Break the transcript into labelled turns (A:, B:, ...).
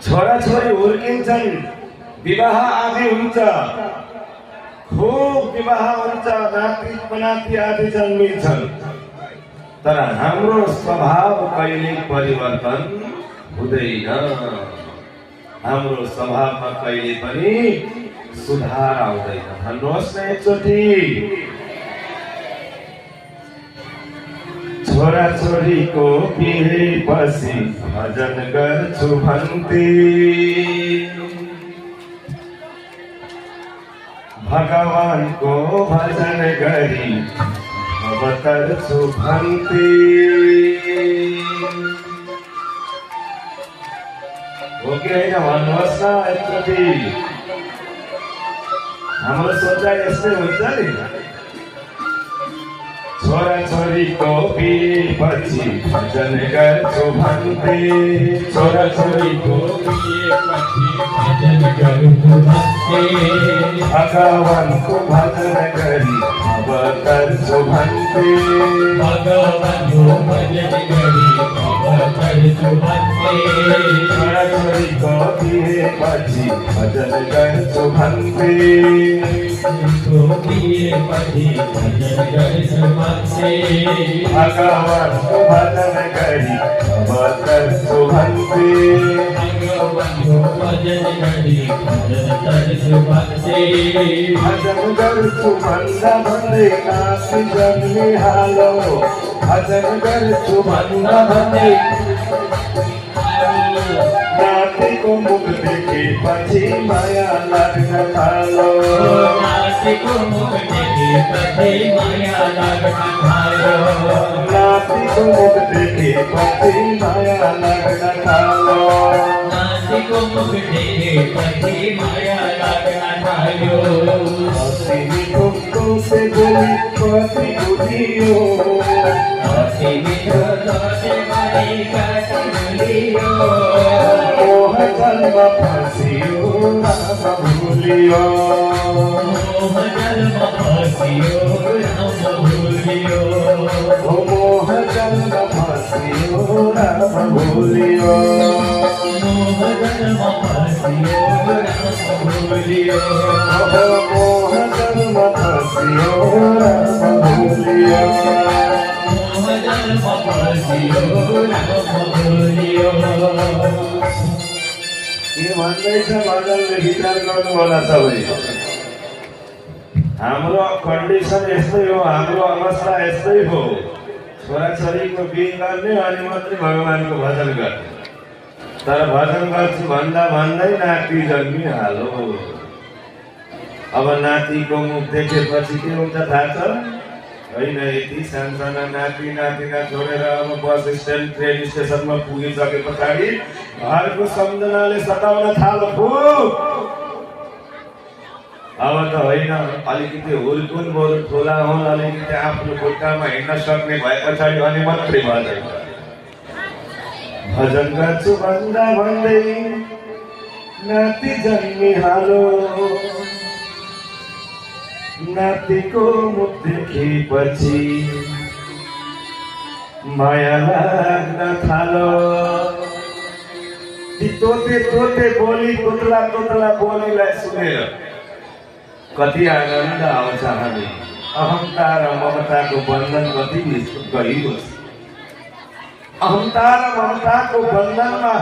A: छोराछोरी हुर्किन्छन्, विवाह आदि हुन्छ, खूब विवाह हुन्छ, नाति पनाति आदि जन्मिन्छन्। तर हाम्रो स्वभाव कहिले परिवर्तन हुँदैन। हाम्रो स्वभावमा कहिले पनि सुधार आउँदैन। भन्नुहोस् न एकचोटि। छोराछोरीको बिहेपछि भजन गर्छु भन्थे, भगवानको भजन गरी अवतर्छु भन्थे। हो कि होइन भन्नुहोस् न एकचोटि। हाम्रो सोचाइ यस्तै हुन्छ नि। छोराछोरीको बिहेपछि भजन गर्छु भन्थे,
B: छोराछोरीको बिहेपछि भजन गर्छु भन्थे,
A: भगवानको भजन गरी अवतर्छु भन्थे।
B: भगवानको भजन गरी अवतर्छु भन्थे।
A: छोराछोरीको बिहेपछि भजन गर्छु भन्थे,
B: बिहेपछि भजन गर्छु भन्थे।
A: भगवानको भजन गरी अवतर्छु भन्थे।
B: भगवानको भजन गरी अवतर्छु भन्थे।
A: भजन गर्छु भन्दा भन्दै नाति जन्मिहालो, भजन गर्छु भन्दा भन्दै नातिको मुख देखेपछि माया लाग्न थालो।
B: नातिको मुख देखेपछि माया लाग्न थालो।
A: नातिको मुख देखेपछि माया लाग्न थालो।
B: नातिको मुख देखेपछि माया लाग्न थाल्यो।
A: अति मिठो से बोली कति बुझियो,
B: अति मिठो से बोली कति बुझियो।
A: मोह जन्म फसियो राम भुलियो।
B: मोह जन्म फसियो राम भुलियो।
A: मोह जन्म फसियो राम भुलियो।
B: मोह जन्म फसियो राम भुलियो।
A: मोह जन्म फसियो राम भुलियो।
B: मोह जन्म फसियो राम भुलियो।
A: के भन्दैछ भजनले विचार गर्नु होला सबै। हाम्रो कन्डिसन यस्तै हो, हाम्रो अवस्था यस्तै हो। छोराछोरीको बिहे गर्ने अनि मात्रै भगवानको भजन गर्ने। तर भजन गर्छु भन्दा भन्दै नाति जन्मिहालो। अब नातिको मुख देखेपछि के हुन्छ थाहा छ? होइन, यति सानसाना नाति नातिना छोडेर अब बस स्ट्यान्ड ट्रेन स्टेसनमा पुगिसके पछाडि घरको सम्झनाले सताउन थालो। अब त होइन, अलिकति हुर्कुन बरु ठुला हुन्, अलिकति आफ्नो खुट्टामा हिँड्न सक्ने भए पछाडि अनि मात्रै भजन। भजन गर्छु भन्दा भन्दै नाति जन्मिहालो। नातिको मुख देखेपछि माया लाग्न थालो। ती तोते तोते बोली, तोतला तोतला बोलीलाई सुनेर कति आनन्द आउँछ। हामी अहंता र ममताको बन्धन कति गहिरो छ। अहंता र ममताको बन्धनमा